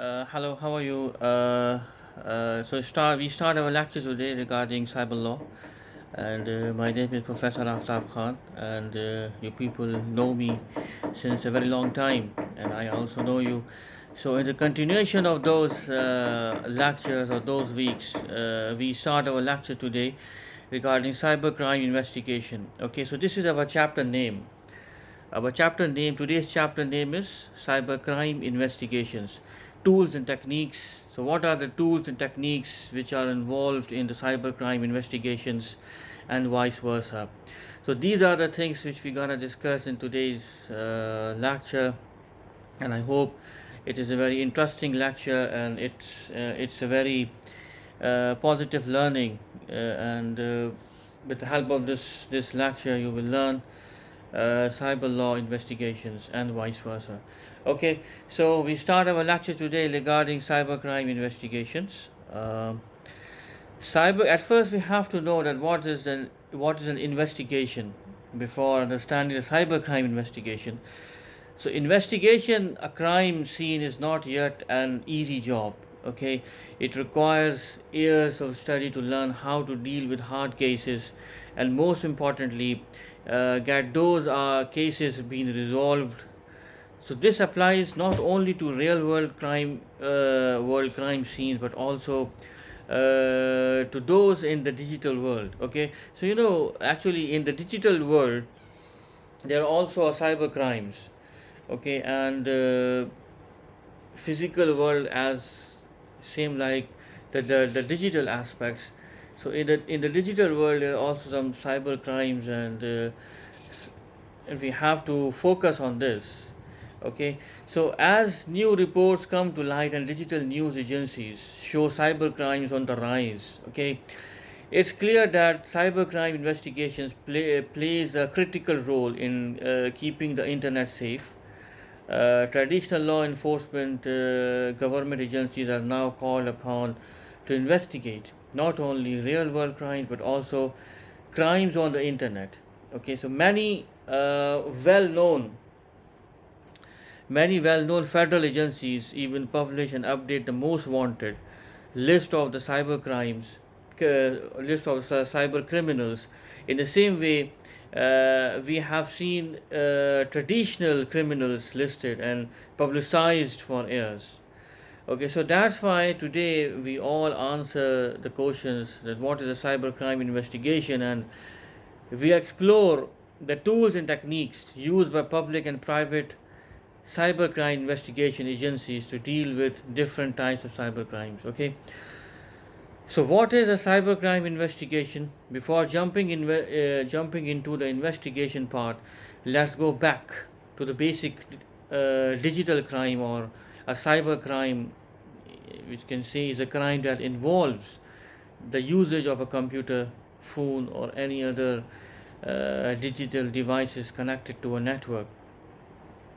Hello, how are you? We start our lecture today regarding cyber law, and my name is Professor Aftab Khan, and you people know me since a very long time, and I also know you. So, in the continuation of those lectures or those weeks, we start our lecture today regarding cybercrime investigation. Okay, so this is our chapter name. Today's chapter name is Cybercrime Investigations, Tools and Techniques. So, what are the tools and techniques which are involved in the cybercrime investigations and vice versa? So, these are the things which we're gonna discuss in today's lecture, and I hope it is a very interesting lecture and it's a very positive learning and with the help of this lecture you will learn cyber law investigations and vice versa. Okay, so we start our lecture today regarding cybercrime investigations. Cyber. At first, we have to know that what is an investigation before understanding the cybercrime investigation. So, investigation a crime scene is not yet an easy job. Okay, it requires years of study to learn how to deal with hard cases, and most importantly, get those cases being resolved. So this applies not only to real world crime scenes, but also to those in the digital world. Okay, so actually in the digital world, there are also cyber crimes. Okay, and physical world as same like the digital aspects. So in the digital world, there are also some cyber crimes, and we have to focus on this. Okay, so as new reports come to light and digital news agencies show cyber crimes on the rise, okay, it's clear that cybercrime investigations plays a critical role in keeping the internet safe. Traditional law enforcement government agencies are now called upon to investigate not only real world crimes but also crimes on the internet. Okay, so many well known federal agencies even publish and update the most wanted list of the cyber crimes, list of cyber criminals. In the same way, we have seen traditional criminals listed and publicized for years. Okay, so that's why today we all answer the questions that what is a cybercrime investigation, and we explore the tools and techniques used by public and private cybercrime investigation agencies to deal with different types of cybercrimes. Okay, so what is a cybercrime investigation? Before jumping into the investigation part, let's go back to the basic digital crime or a cybercrime, which can say is a crime that involves the usage of a computer, phone, or any other digital devices connected to a network.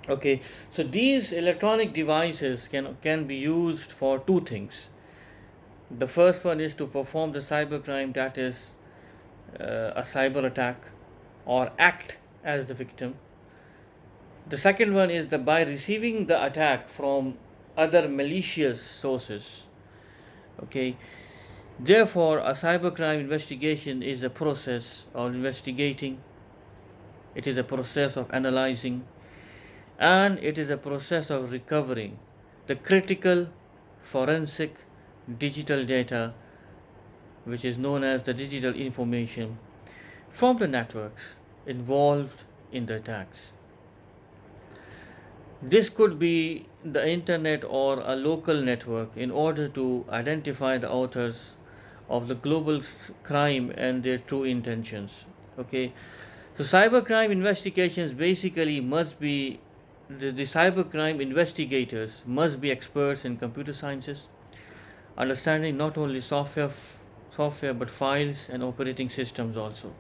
Okay, so these electronic devices can be used for two things. The first one is to perform the cybercrime, that is a cyber attack, or act as the victim. The second one is that by receiving the attack from other malicious sources. Okay, therefore, a cybercrime investigation is a process of investigating, it is a process of analyzing, and it is a process of recovering the critical forensic digital data, which is known as the digital information, from the networks involved in the attacks. This could be the internet or a local network in order to identify the authors of the global crime and their true intentions. Okay, so cybercrime investigations basically must be the cybercrime investigators must be experts in computer sciences, understanding not only software but files and operating systems also,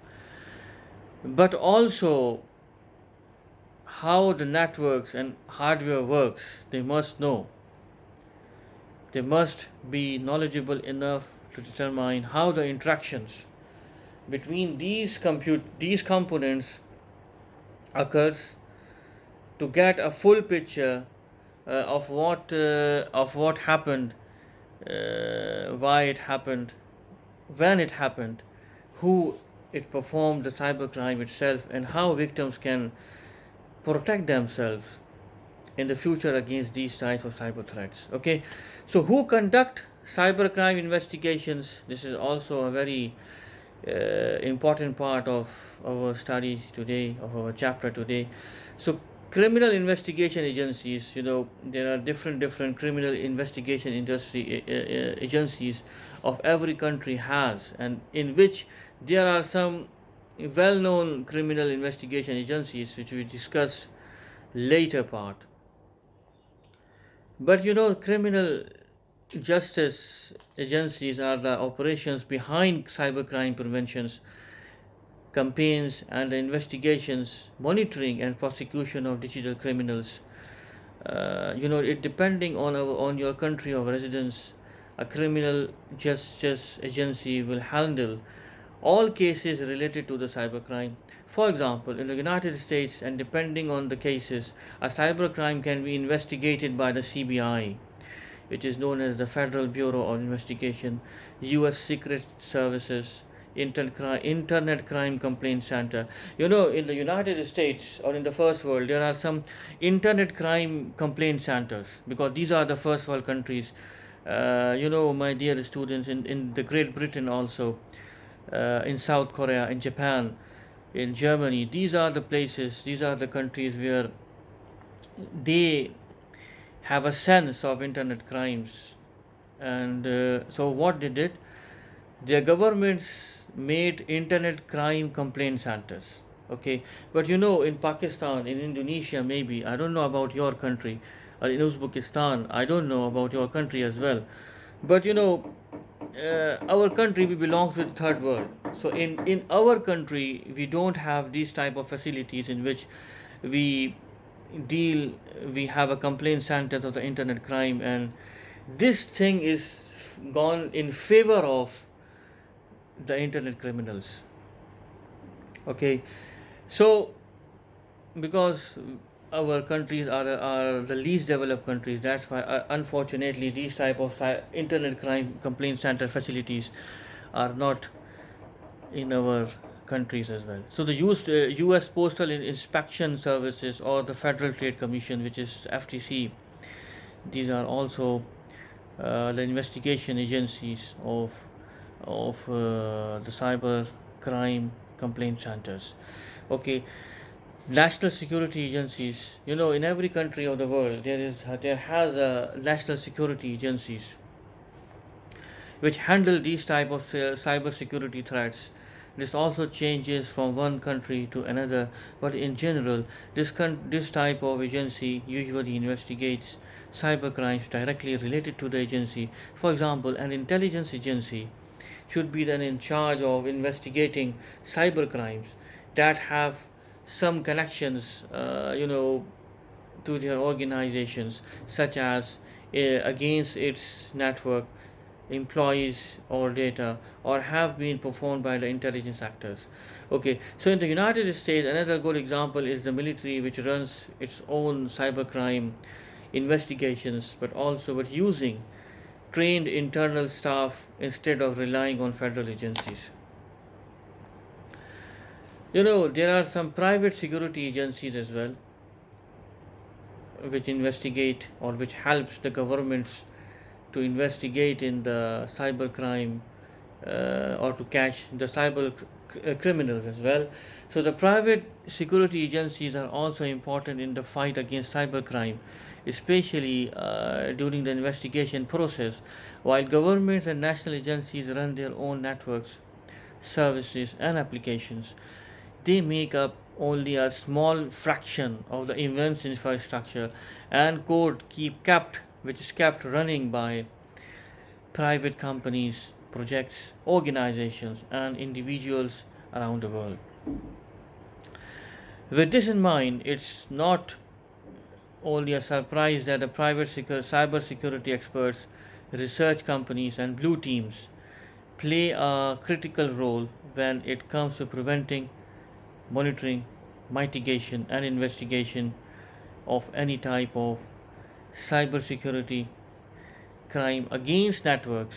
but also how the networks and hardware works. They must know, they must be knowledgeable enough to determine how the interactions between these components occurs to get a full picture of what happened, why it happened, when it happened, who it performed the cybercrime itself, and how victims can protect themselves in the future against these types of cyber threats. Okay, so who conduct cybercrime investigations? This is also a very important part of our study today, of our chapter today. So criminal investigation agencies, there are different criminal investigation industry agencies of every country has, and in which there are some well known criminal investigation agencies which we discussed later part. But criminal justice agencies are the operations behind cybercrime preventions, campaigns, and the investigations, monitoring, and prosecution of digital criminals. It depending on your country of residence, a criminal justice agency will handle all cases related to the cybercrime. For example, in the United States, and depending on the cases, a cybercrime can be investigated by the CBI, which is known as the Federal Bureau of Investigation, U.S. Secret Services, Internet Crime Complaint Center. In the United States or in the first world, there are some Internet Crime Complaint Centers, because these are the first world countries. My dear students, in the Great Britain also, in South Korea, in Japan, in Germany, these are the places, these are the countries where they have a sense of internet crimes. And so what they did, their governments made internet crime complaint centers. Okay, but in Pakistan, in Indonesia, maybe, I don't know about your country, or in Uzbekistan, I don't know about your country as well. But our country, we belongs with third world. So in our country, we don't have these type of facilities in which we deal we have a complaint center of the internet crime, and this thing is gone in favor of the internet criminals. Okay, so because our countries are the least developed countries, that's why unfortunately these type of internet crime complaint center facilities are not in our countries as well. So the US Postal Inspection Services, or the Federal Trade Commission, which is FTC, these are also the investigation agencies of the cyber crime complaint centers. Okay, national security agencies. In every country of the world, there has national security agencies which handle these type of cyber security threats. This also changes from one country to another, but in general, this type of agency usually investigates cyber crimes directly related to the agency. For example, an intelligence agency should be then in charge of investigating cyber crimes that have some connections, to their organizations, such as against its network, employees, or data, or have been performed by the intelligence actors. Okay, so in the United States, another good example is the military, which runs its own cybercrime investigations, but using trained internal staff instead of relying on federal agencies. There are some private security agencies as well, which investigate, or which helps the governments to investigate in the cybercrime, or to catch the cyber criminals as well. So the private security agencies are also important in the fight against cybercrime, especially during the investigation process. While governments and national agencies run their own networks, services, and applications, they make up only a small fraction of the immense infrastructure and code which is kept running by private companies, projects, organizations, and individuals around the world. With this in mind, it's not only a surprise that the private cyber security experts, research companies, and blue teams play a critical role when it comes to preventing, monitoring, mitigation, and investigation of any type of cybersecurity crime against networks,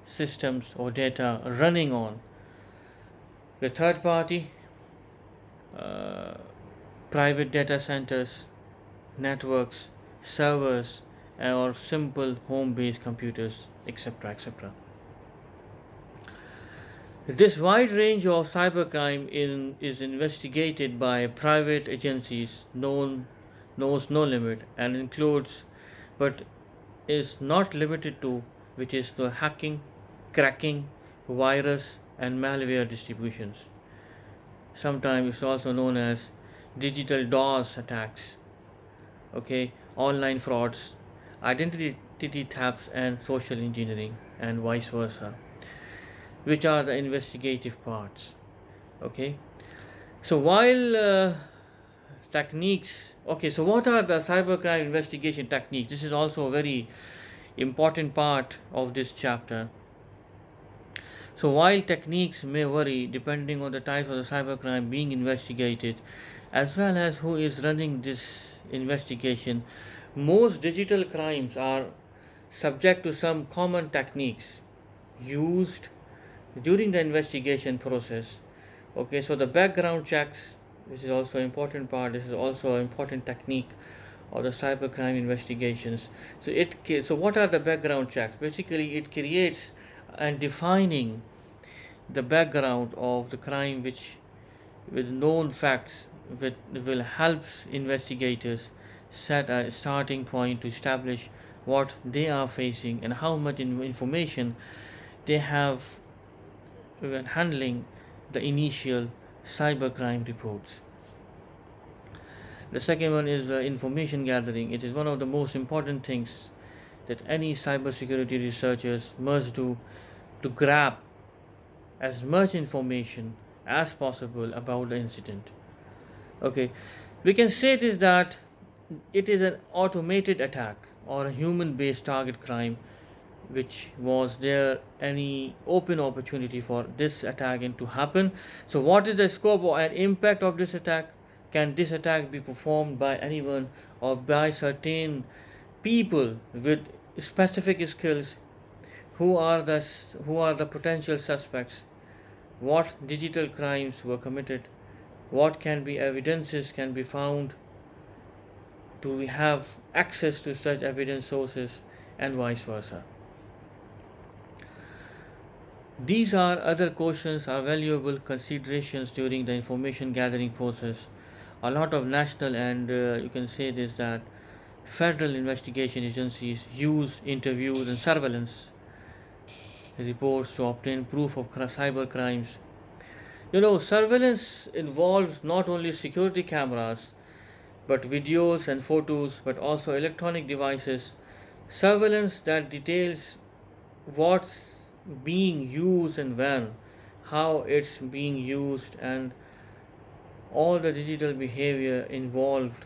systems, or data running on the third party, uh, private data centers, networks, servers, or simple home based computers, etc. etc. This wide range of cybercrime is investigated by private agencies knows no limit and includes but is not limited to, which is the hacking, cracking, virus and malware distributions. Sometimes it's also known as digital DOS attacks, okay, online frauds, identity thefts and social engineering and vice versa, which are the investigative parts. Okay, so while techniques, okay, so what are the cybercrime investigation techniques? This is also a very important part of this chapter. So while techniques may vary depending on the type of the cybercrime being investigated as well as who is running this investigation, most digital crimes are subject to some common techniques used during the investigation process. Okay, so the background checks, which is also an important part, this is also an important technique of the cybercrime investigations. So what are the background checks? Basically, it creates and defining the background of the crime, which with known facts will help investigators set a starting point to establish what they are facing and how much information they have when handling the initial cybercrime reports. The second one is information gathering. It is one of the most important things that any cybersecurity researchers must do to grab as much information as possible about the incident. Okay, we can say this that it is an automated attack or a human based target crime, which was there any open opportunity for this attack to happen. So what is the scope and impact of this attack? Can this attack be performed by anyone or by certain people with specific skills? Who are the potential suspects? What digital crimes were committed? What can be evidences can be found? Do we have access to such evidence sources and vice versa? These are other questions are valuable considerations during the information gathering process. A lot of national and you can say this that federal investigation agencies use interviews and surveillance reports to obtain proof of cyber crimes. Surveillance involves not only security cameras but videos and photos, but also electronic devices. Surveillance that details what's being used and when, how it's being used, and all the digital behavior involved.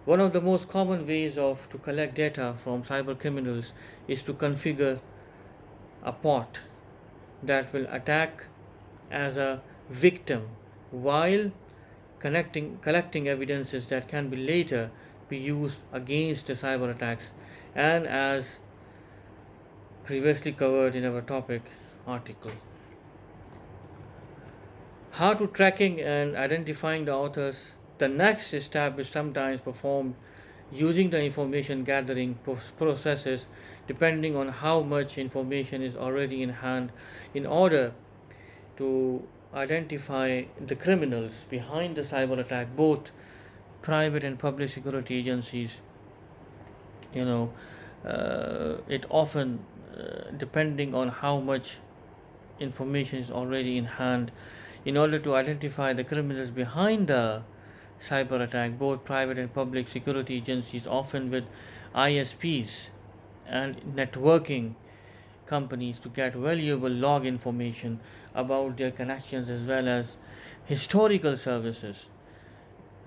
One of the most common ways of to collect data from cyber criminals is to configure a bot that will attack as a victim while collecting evidences that can be later be used against the cyber attacks, and as previously covered in our topic article. How to tracking and identifying the authors. The next step is sometimes performed using the information gathering processes depending on how much information is already in hand in order to identify the criminals behind the cyber attack. Both private and public security agencies, it often depending on how much information is already in hand in order to identify the criminals behind the cyber attack. Both private and public security agencies, often with ISPs and networking companies, to get valuable log information about their connections as well as historical services,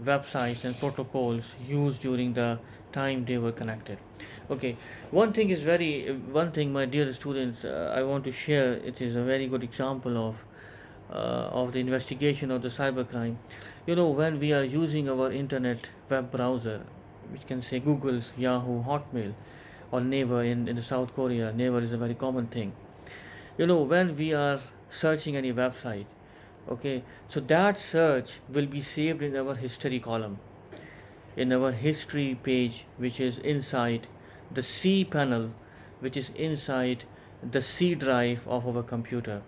websites and protocols used during the time they were connected. Okay, one thing, my dear students, I want to share. It is a very good example of the investigation of the cybercrime. When we are using our internet web browser, which can say Google's, Yahoo, Hotmail, or Naver in the South Korea. Naver is a very common thing. When we are searching any website, okay, so that search will be saved in our history column, in our history page, which is inside the C panel, which is inside the C drive of our computer.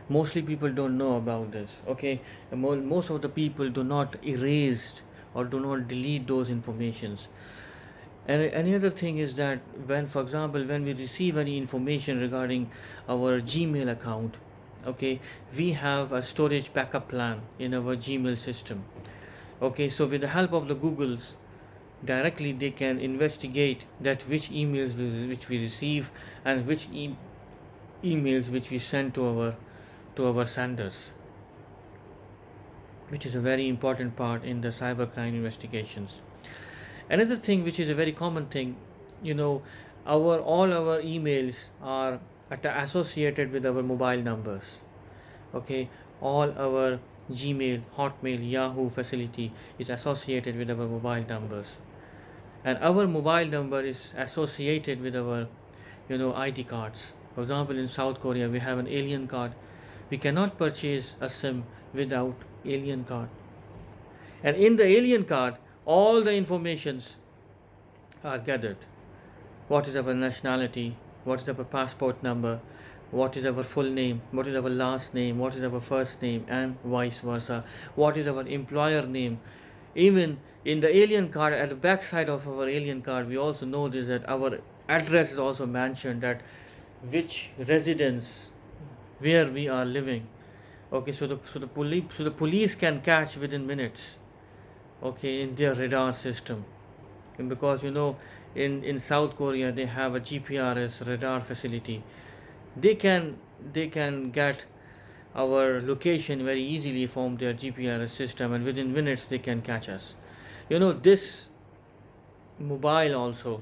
Mostly people don't know about this, okay. Most of the people do not erase or do not delete those informations. And any other thing is that when, for example, when we receive any information regarding our Gmail account, okay, we have a storage backup plan in our Gmail system. Okay, so with the help of the Googles, directly they can investigate that which emails which we receive, and which emails which we send to our senders, which is a very important part in the cybercrime investigations. Another thing which is a very common thing, you know, our all our emails are associated with our mobile numbers. Okay, all our Gmail, Hotmail, Yahoo facility is associated with our mobile numbers, and our mobile number is associated with our, ID cards. For example, in South Korea, we have an alien card. We cannot purchase a SIM without alien card, and in the alien card, all the informations are gathered. What is our nationality? What is our passport number? What is our full name? What is our last name? What is our first name? And vice versa. What is our employer name? Even in the alien card, at the back side of our alien card, we also know this, that our address is also mentioned, that which residence, where we are living. Okay, so the police can catch within minutes. Okay, in their radar system, and because in South Korea they have a GPRS radar facility. They can get our location very easily from their GPRS system, and within minutes they can catch us. This mobile also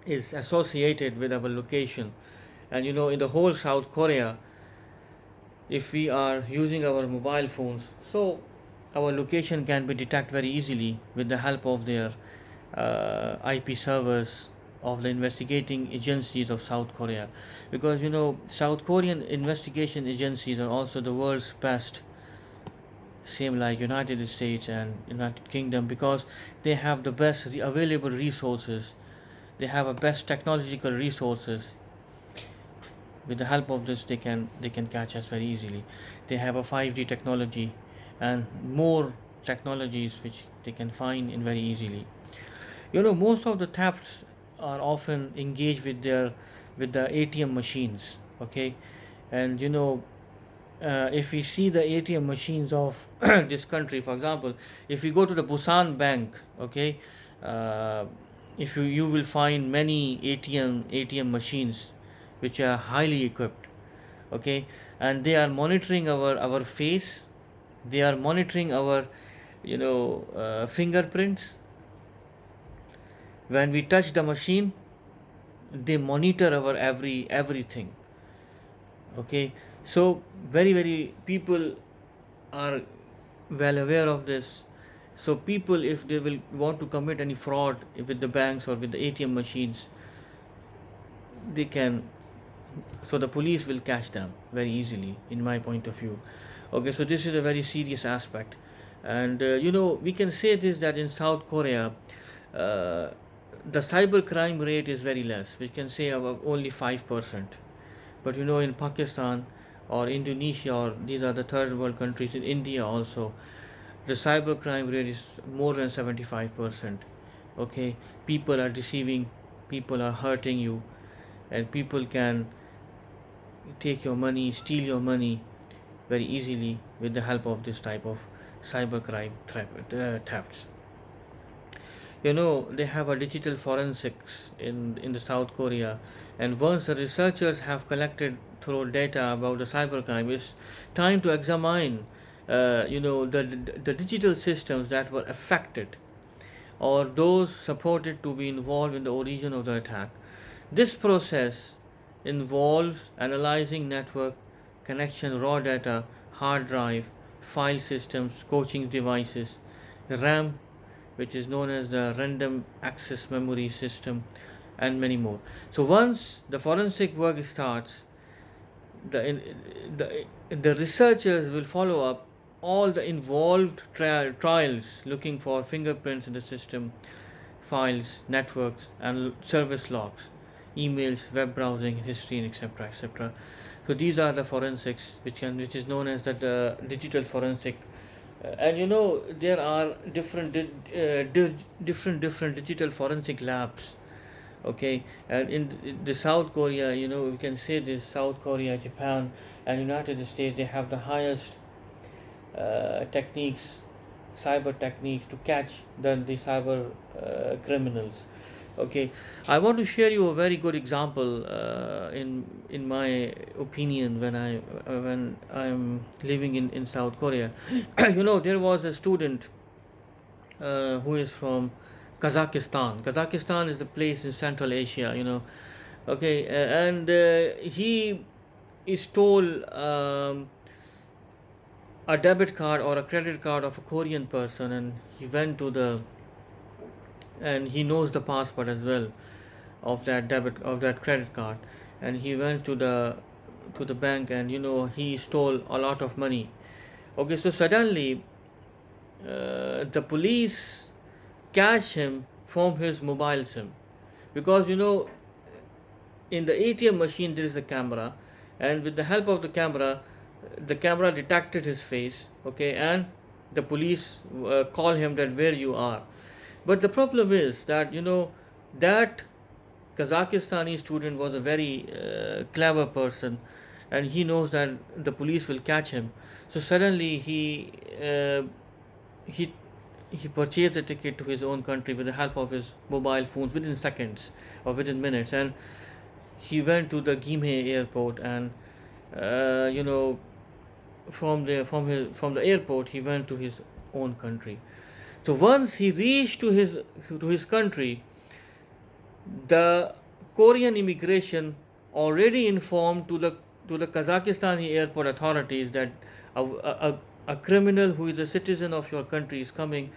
is associated with our location, and in the whole South Korea, if we are using our mobile phones, so our location can be detected very easily with the help of their IP servers of the investigating agencies of South Korea, because South Korean investigation agencies are also the world's best, same like United States and United Kingdom, because they have the best available resources. They have a best technological resources. With the help of this, they can catch us very easily. They have a 5G technology and more technologies which they can find in very easily. Most of the thefts are often engaged with the ATM machines. Okay, and if we see the ATM machines of this country, for example, if we go to the Busan Bank, okay, uh, if you will find many ATM machines which are highly equipped. Okay, and they are monitoring our face. They are monitoring our fingerprints. When we touch the machine, they monitor our everything. Okay, so very people are well aware of this. So people, if they will want to commit any fraud with the banks or with the ATM machines, they can, so the police will catch them very easily, in my point of view. Okay, so this is a very serious aspect. And we can say this, that in South Korea, uh, the cybercrime rate is very less. We can say about only 5%. But in Pakistan or Indonesia, or these are the third world countries, in India also, the cybercrime rate is more than 75%. Okay, people are deceiving, people are hurting you, and people can take your money, steal your money very easily with the help of this type of cybercrime thefts. They have a digital forensics in the South Korea, and once the researchers have collected thorough data about the cybercrime, it's time to examine the digital systems that were affected, or those supported to be involved in the origin of the attack. This process involves analyzing network connection, raw data, hard drive, file systems, coaching devices, RAM, which is known as the random access memory system, and many more. So once the forensic work starts, the the, the researchers will follow up all the involved trials, looking for fingerprints in the system, files, networks, and service logs, emails, web browsing history, and etc. etc. So these are the forensics, which is known as the digital forensic. And there are different digital forensic labs. Okay, and in the South Korea, we can say this: South Korea, Japan, and United States, they have the highest techniques, cyber techniques, to catch the cyber criminals. Okay, I want to share you a very good example, in my opinion, when I'm living in South Korea. There was a student who is from Kazakhstan. Kazakhstan is a place in Central Asia. Okay, and he stole a debit card or a credit card of a Korean person, and he went to the and he knows the password as well of that credit card, and he went to the bank, and he stole a lot of money. Okay, so suddenly the police catch him from his mobile sim, because in the ATM machine there is a camera, and with the help of the camera detected his face. Okay, and the police call him that where you are. But the problem is that that Kazakhstani student was a very clever person, and he knows that the police will catch him. So suddenly he he purchased a ticket to his own country with the help of his mobile phones within seconds or within minutes, and he went to the Gimhe airport, and from the airport he went to his own country. So once he reached to his country, the Korean immigration already informed to the Kazakhstani airport authorities that a criminal who is a citizen of your country is coming.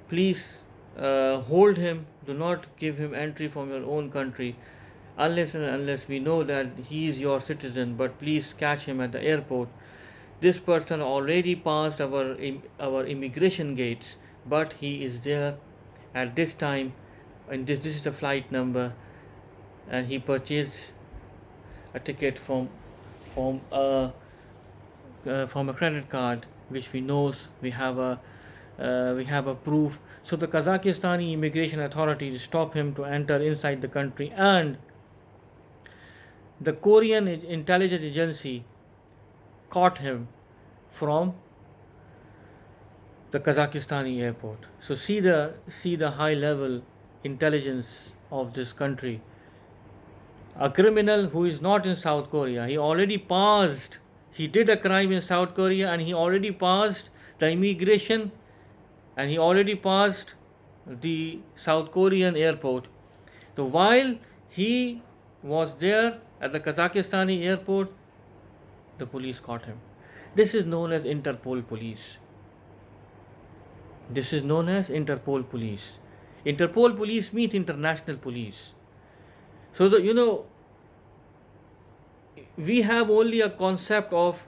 Please hold him. Do not give him entry from your own country unless we know that he is your citizen. But please catch him at the airport. This person already passed our immigration gates, but he is there at this time, and this is the flight number, and he purchased a ticket from from a credit card, which we knows we have a proof. So the Kazakhstani immigration authorities stop him to enter inside the country, and the Korean intelligence agency caught him from the Kazakhstani airport. So see the high level intelligence of this country. A criminal who is not in South Korea, he did a crime in South Korea, and he already passed the immigration, and he already passed the South Korean airport. So while he was there at the Kazakhstani airport, the police caught him. This is known as Interpol police. This is known as Interpol police. Interpol police means international police. So we have only a concept of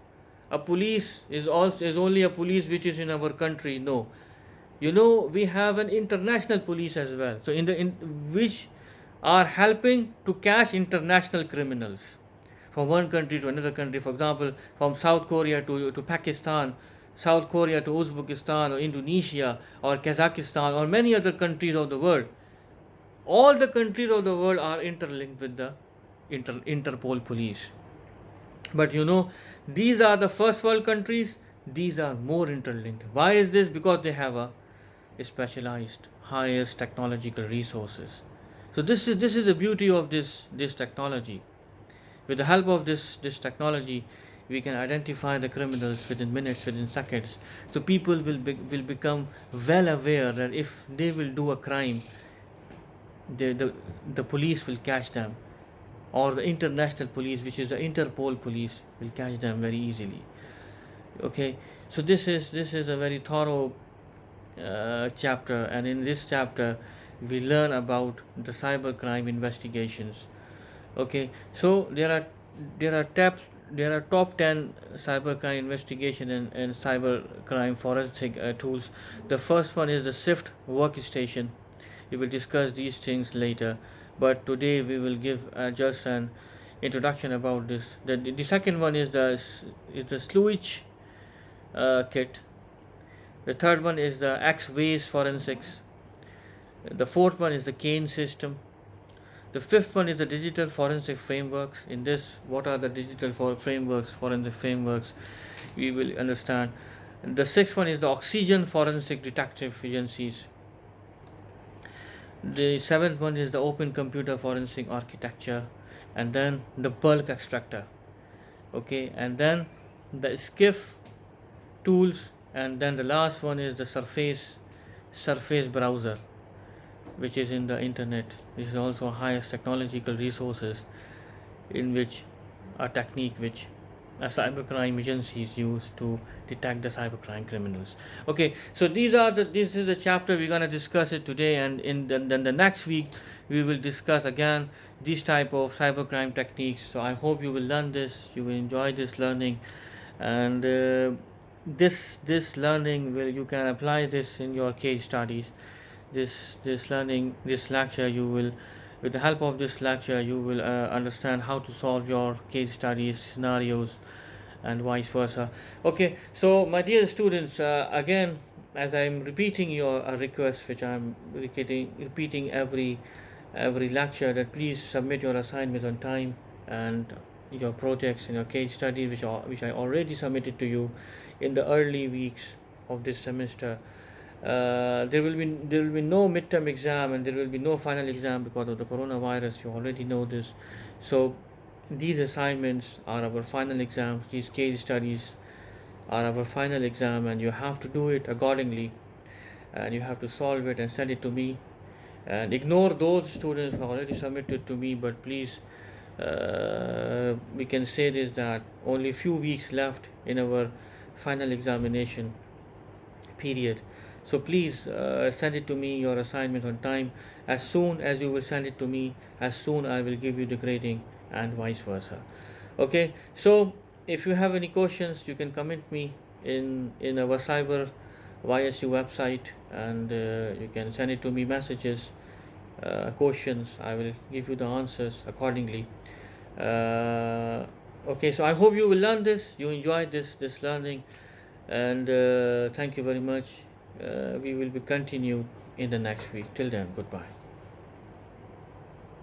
a police is only a police which is in our country. No, we have an international police as well. So in which are helping to catch international criminals from one country to another country. For example, from South Korea to Pakistan, South Korea to Uzbekistan or Indonesia or Kazakhstan or many other countries of the world. All the countries of the world are interlinked with the Interpol police. But these are the first world countries, these are more interlinked. Why is this? Because they have a specialized, highest technological resources. So this is the beauty of this technology. With the help of this technology, we can identify the criminals within minutes, within seconds. So people will become well aware that if they will do a crime, the police will catch them, or the international police, which is the Interpol police, will catch them very easily. Okay, so this is a very thorough chapter, and in this chapter we learn about the cybercrime investigations. Okay, so there are taps there are top 10 cybercrime investigation and cybercrime forensic tools. The first one is the Swift workstation. We will discuss these things later, but today we will give just an introduction about this. The second one is the Sluich kit. The third one is the X-Ways forensics. The fourth one is the Kane system. The fifth one is the digital forensic frameworks. In this, what are the digital frameworks, forensic frameworks? We will understand. The sixth one is the oxygen forensic detective agencies. The seventh one is the open computer forensic architecture, and then the bulk extractor. Okay, and then the skiff tools, and then the last one is the surface browser, which is in the internet. This is also highest technological resources in which a technique which a cybercrime agencies use to detect the cybercrime criminals. Okay, so this is the chapter we're gonna discuss it today, and then the next week we will discuss again these type of cybercrime techniques. So I hope you will learn this, you will enjoy this learning, and this learning will you can apply this in your case studies. This lecture, you will, with the help of this lecture, you will understand how to solve your case studies scenarios and vice versa. Okay, so my dear students, again, as I'm repeating your request, which I'm repeating every lecture, that please submit your assignments on time, and your projects and your case studies, which I already submitted to you in the early weeks of this semester. There will be no midterm exam, and there will be no final exam because of the coronavirus. You already know this. So these assignments are our final exams. These case studies are our final exam, and you have to do it accordingly, and you have to solve it and send it to me. And ignore those students who already submitted to me. But please, we can say this, that only few weeks left in our final examination period. So please send it to me, your assignment, on time. As soon as you will send it to me, as soon I will give you the grading, and vice versa. Okay, so if you have any questions, you can comment me in our cyber YSU website, and you can send it to me messages, questions. I will give you the answers accordingly. Okay, so I hope you will learn this, you enjoy this learning, and thank you very much. We will be continued in the next week. Till then, goodbye.